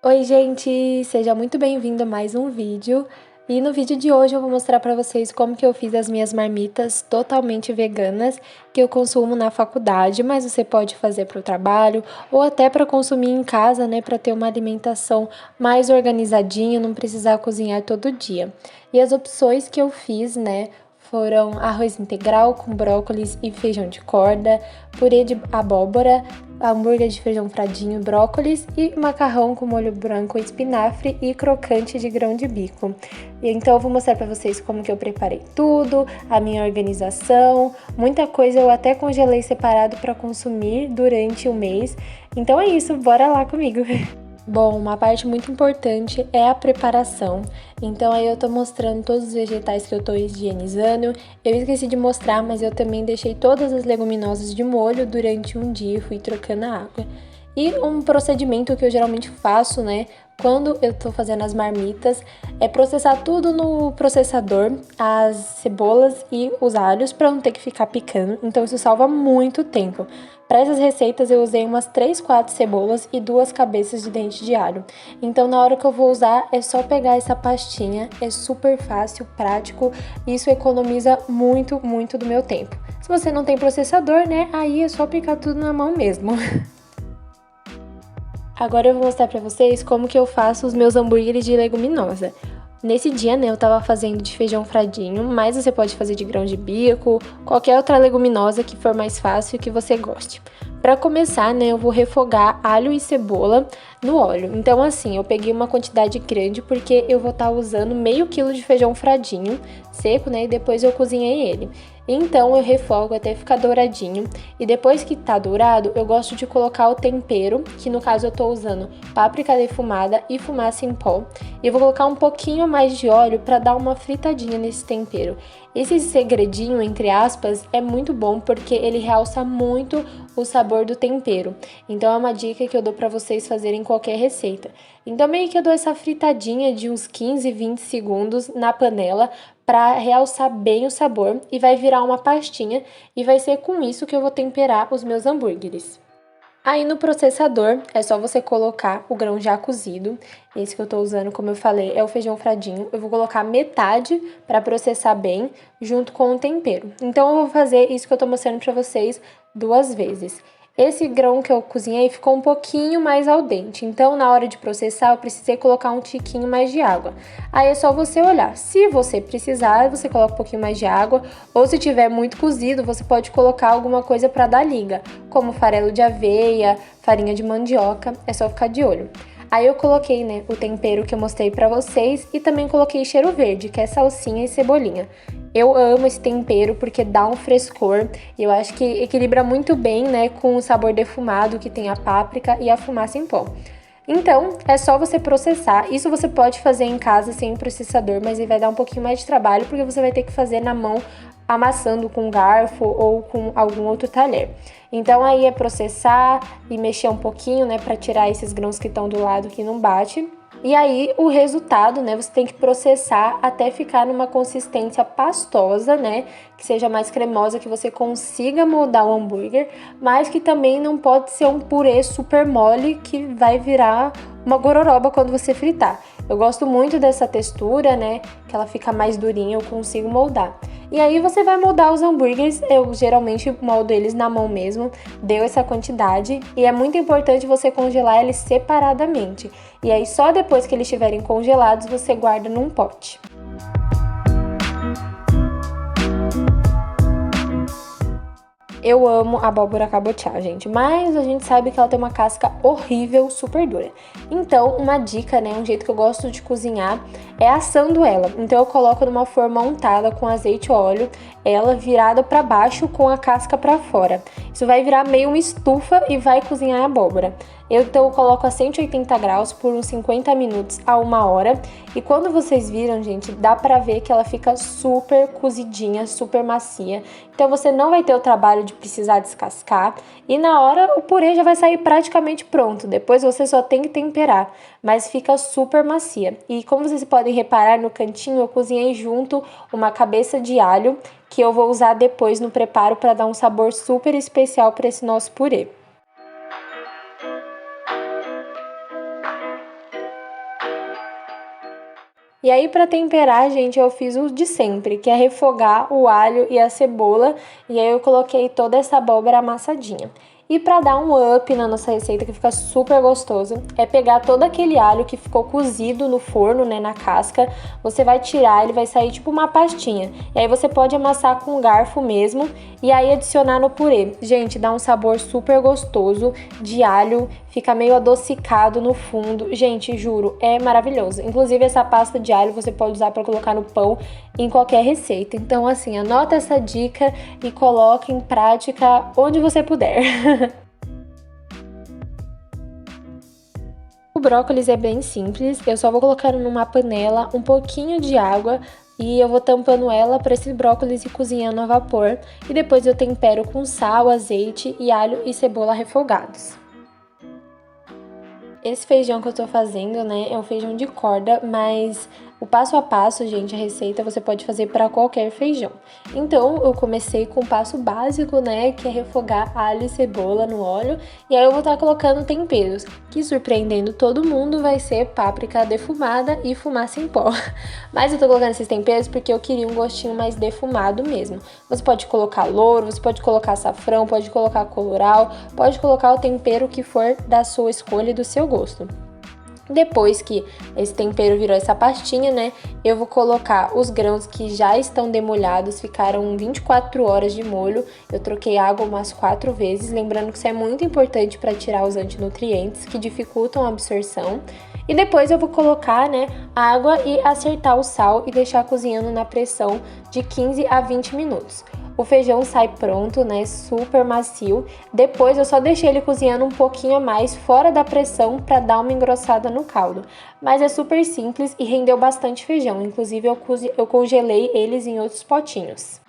Oi gente, seja muito bem-vindo a mais um vídeo. E no vídeo de hoje eu vou mostrar pra vocês como que eu fiz as minhas marmitas totalmente veganas que eu consumo na faculdade, mas você pode fazer para o trabalho ou até para consumir em casa, né, para ter uma alimentação mais organizadinha, não precisar cozinhar todo dia. E as opções que eu fiz, né, foram arroz integral com brócolis e feijão de corda, purê de abóbora, hambúrguer de feijão fradinho, brócolis e macarrão com molho branco, espinafre e crocante de grão de bico. E então eu vou mostrar para vocês como que eu preparei tudo, a minha organização, muita coisa eu até congelei separado para consumir durante o mês. Então é isso, bora lá comigo! Bom, uma parte muito importante é a preparação. Então aí eu tô mostrando todos os vegetais que eu tô higienizando. Eu esqueci de mostrar, mas eu também deixei todas as leguminosas de molho durante um dia e fui trocando a água. E um procedimento que eu geralmente faço, né, quando eu tô fazendo as marmitas, é processar tudo no processador, as cebolas e os alhos, para não ter que ficar picando. Então isso salva muito tempo. Para essas receitas eu usei umas 3, 4 cebolas e 2 cabeças de dente de alho. Então na hora que eu vou usar é só pegar essa pastinha, é super fácil, prático, e isso economiza muito, muito do meu tempo. Se você não tem processador, né, aí é só picar tudo na mão mesmo. Agora eu vou mostrar pra vocês como que eu faço os meus hambúrgueres de leguminosa. Nesse dia, né, eu tava fazendo de feijão fradinho, mas você pode fazer de grão de bico, qualquer outra leguminosa que for mais fácil e que você goste. Pra começar, né, eu vou refogar alho e cebola no óleo. Então, assim, eu peguei uma quantidade grande porque eu vou estar usando meio quilo de feijão fradinho seco, né, e depois eu cozinhei ele. Então, eu refogo até ficar douradinho e depois que tá dourado, eu gosto de colocar o tempero, que no caso eu tô usando páprica defumada e fumaça em pó. E eu vou colocar um pouquinho mais de óleo para dar uma fritadinha nesse tempero. Esse segredinho, entre aspas, é muito bom porque ele realça muito o sabor do tempero. Então é uma dica que eu dou para vocês fazerem em qualquer receita. Então meio que eu dou essa fritadinha de uns 15, 20 segundos na panela para realçar bem o sabor e vai virar uma pastinha e vai ser com isso que eu vou temperar os meus hambúrgueres. Aí no processador é só você colocar o grão já cozido, esse que eu tô usando, como eu falei, é o feijão fradinho. Eu vou colocar metade para processar bem, junto com o tempero. Então eu vou fazer isso que eu tô mostrando pra vocês 2 vezes. Esse grão que eu cozinhei ficou um pouquinho mais al dente, então na hora de processar eu precisei colocar um tiquinho mais de água. Aí é só você olhar, se você precisar, você coloca um pouquinho mais de água, ou se tiver muito cozido, você pode colocar alguma coisa para dar liga, como farelo de aveia, farinha de mandioca, é só ficar de olho. Aí eu coloquei, né, o tempero que eu mostrei pra vocês e também coloquei cheiro verde, que é salsinha e cebolinha. Eu amo esse tempero porque dá um frescor e eu acho que equilibra muito bem, né, com o sabor defumado que tem a páprica e a fumaça em pó. Então, é só você processar. Isso você pode fazer em casa sem processador, mas ele vai dar um pouquinho mais de trabalho porque você vai ter que fazer na mão amassando com garfo ou com algum outro talher. Então aí é processar e mexer um pouquinho, né, para tirar esses grãos que estão do lado que não bate. E aí o resultado, né, você tem que processar até ficar numa consistência pastosa, né, que seja mais cremosa, que você consiga moldar o hambúrguer, mas que também não pode ser um purê super mole que vai virar uma gororoba quando você fritar. Eu gosto muito dessa textura, né, que ela fica mais durinha, eu consigo moldar. E aí você vai moldar os hambúrgueres, eu geralmente moldo eles na mão mesmo, deu essa quantidade, e é muito importante você congelar eles separadamente. E aí só depois que eles estiverem congelados, você guarda num pote. Eu amo abóbora cabotiá, gente, mas a gente sabe que ela tem uma casca horrível, super dura. Então, uma dica, né, um jeito que eu gosto de cozinhar é assando ela. Então eu coloco numa forma untada com azeite e óleo, ela virada para baixo com a casca para fora. Isso vai virar meio uma estufa e vai cozinhar a abóbora. Então eu coloco a 180 graus por uns 50 minutos a 1 hora. E quando vocês viram, gente, dá pra ver que ela fica super cozidinha, super macia. Então você não vai ter o trabalho de precisar descascar. E na hora o purê já vai sair praticamente pronto. Depois você só tem que temperar. Mas fica super macia. E como vocês podem reparar no cantinho, eu cozinhei junto uma cabeça de alho que eu vou usar depois no preparo para dar um sabor super especial para esse nosso purê. E aí, para temperar, gente, eu fiz o de sempre, que é refogar o alho e a cebola. E aí eu coloquei toda essa abóbora amassadinha. E para dar um up na nossa receita, que fica super gostoso, é pegar todo aquele alho que ficou cozido no forno, né, na casca. Você vai tirar, ele vai sair tipo uma pastinha. E aí você pode amassar com um garfo mesmo e aí adicionar no purê. Gente, dá um sabor super gostoso de alho, fica meio adocicado no fundo. Gente, juro, é maravilhoso. Inclusive essa pasta de alho você pode usar para colocar no pão em qualquer receita. Então assim, anota essa dica e coloque em prática onde você puder. O brócolis é bem simples, eu só vou colocar numa panela um pouquinho de água e eu vou tampando ela para esse brócolis ir cozinhando a vapor e depois eu tempero com sal, azeite e alho e cebola refogados. Esse feijão que eu tô fazendo, né, é um feijão de corda, mas o passo a passo, gente, a receita você pode fazer para qualquer feijão. Então, eu comecei com o passo básico, né, que é refogar alho e cebola no óleo, e aí eu vou estar colocando temperos, que surpreendendo todo mundo vai ser páprica defumada e fumaça em pó. Mas eu tô colocando esses temperos porque eu queria um gostinho mais defumado mesmo. Você pode colocar louro, você pode colocar açafrão, pode colocar colorau, pode colocar o tempero que for da sua escolha e do seu gosto. Depois que esse tempero virou essa pastinha, né, eu vou colocar os grãos que já estão demolhados, ficaram 24 horas de molho, eu troquei água umas 4 vezes, lembrando que isso é muito importante para tirar os antinutrientes que dificultam a absorção. E depois eu vou colocar, né, água e acertar o sal e deixar cozinhando na pressão de 15 a 20 minutos. O feijão sai pronto, né, super macio. Depois eu só deixei ele cozinhando um pouquinho a mais fora da pressão para dar uma engrossada no caldo. Mas é super simples e rendeu bastante feijão, inclusive eu congelei eles em outros potinhos.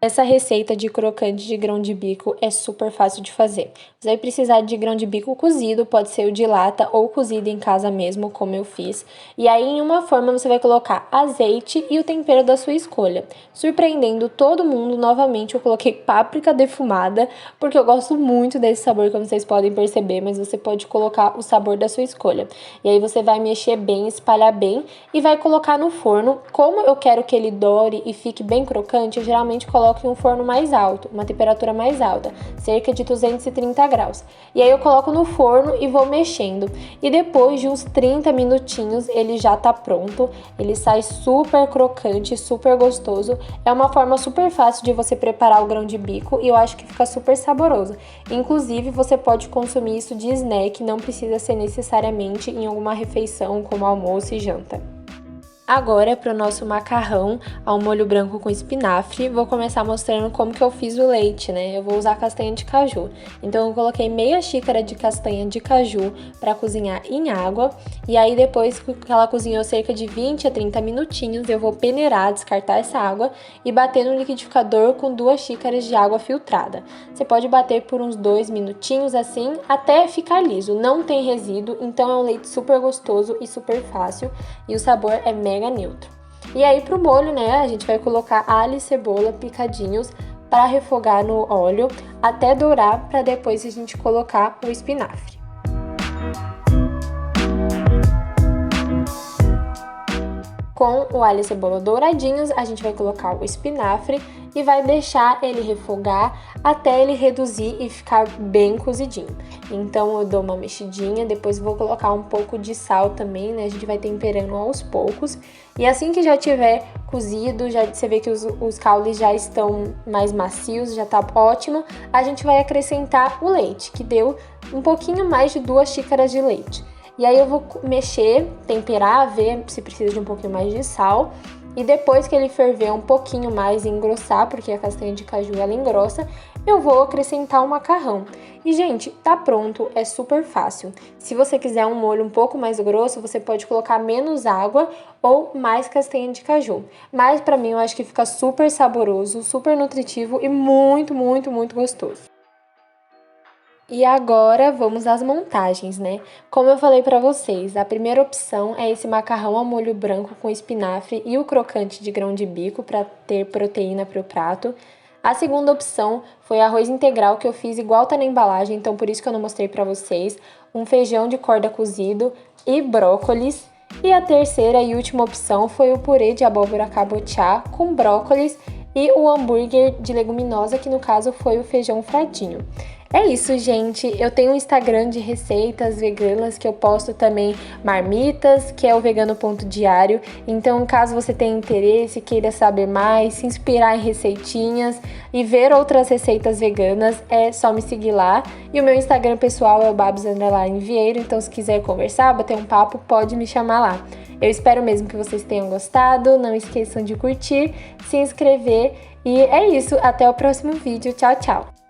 Essa receita de crocante de grão de bico é super fácil de fazer. Você vai precisar de grão de bico cozido, pode ser o de lata ou cozido em casa mesmo, como eu fiz. E aí em uma forma você vai colocar azeite e o tempero da sua escolha. Surpreendendo todo mundo, novamente eu coloquei páprica defumada, porque eu gosto muito desse sabor, como vocês podem perceber, mas você pode colocar o sabor da sua escolha. E aí você vai mexer bem, espalhar bem e vai colocar no forno. Como eu quero que ele dore e fique bem crocante, eu geralmente coloco em um forno mais alto, uma temperatura mais alta, cerca de 230 graus. E aí eu coloco no forno e vou mexendo. E depois de uns 30 minutinhos ele já tá pronto, ele sai super crocante, super gostoso. É uma forma super fácil de você preparar o grão de bico e eu acho que fica super saboroso. Inclusive você pode consumir isso de snack, não precisa ser necessariamente em alguma refeição como almoço e janta. Agora, para o nosso macarrão ao molho branco com espinafre, vou começar mostrando como que eu fiz o leite, né? Eu vou usar castanha de caju. Então, eu coloquei meia xícara de castanha de caju para cozinhar em água. E aí, depois que ela cozinhou cerca de 20 a 30 minutinhos, eu vou peneirar, descartar essa água e bater no liquidificador com 2 xícaras de água filtrada. Você pode bater por uns 2 minutinhos assim, até ficar liso. Não tem resíduo, então é um leite super gostoso e super fácil. E o sabor é mega neutro. E aí pro molho, né, a gente vai colocar alho e cebola picadinhos para refogar no óleo até dourar, para depois a gente colocar o espinafre. Com o alho e cebola douradinhos, a gente vai colocar o espinafre e vai deixar ele refogar até ele reduzir e ficar bem cozidinho. Então eu dou uma mexidinha, depois vou colocar um pouco de sal também, né? A gente vai temperando aos poucos. E assim que já tiver cozido, já você vê que os caules já estão mais macios, já tá ótimo, a gente vai acrescentar o leite, que deu um pouquinho mais de 2 xícaras de leite. E aí eu vou mexer, temperar, ver se precisa de um pouquinho mais de sal. E depois que ele ferver um pouquinho mais e engrossar, porque a castanha de caju ela engrossa, eu vou acrescentar o macarrão. E gente, tá pronto, é super fácil. Se você quiser um molho um pouco mais grosso, você pode colocar menos água ou mais castanha de caju. Mas pra mim eu acho que fica super saboroso, super nutritivo e muito, muito, muito gostoso. E agora vamos às montagens, né? Como eu falei pra vocês, a primeira opção é esse macarrão ao molho branco com espinafre e o crocante de grão de bico para ter proteína para o prato. A segunda opção foi arroz integral, que eu fiz igual tá na embalagem, então por isso que eu não mostrei pra vocês. Um feijão de corda cozido e brócolis. E a terceira e última opção foi o purê de abóbora cabotiá com brócolis e o hambúrguer de leguminosa, que no caso foi o feijão fradinho. É isso, gente. Eu tenho um Instagram de receitas veganas que eu posto também marmitas, que é o vegano.diário. Então, caso você tenha interesse, queira saber mais, se inspirar em receitinhas e ver outras receitas veganas, é só me seguir lá. E o meu Instagram pessoal é o babs_vieiro, então se quiser conversar, bater um papo, pode me chamar lá. Eu espero mesmo que vocês tenham gostado, não esqueçam de curtir, se inscrever e é isso, até o próximo vídeo, tchau, tchau!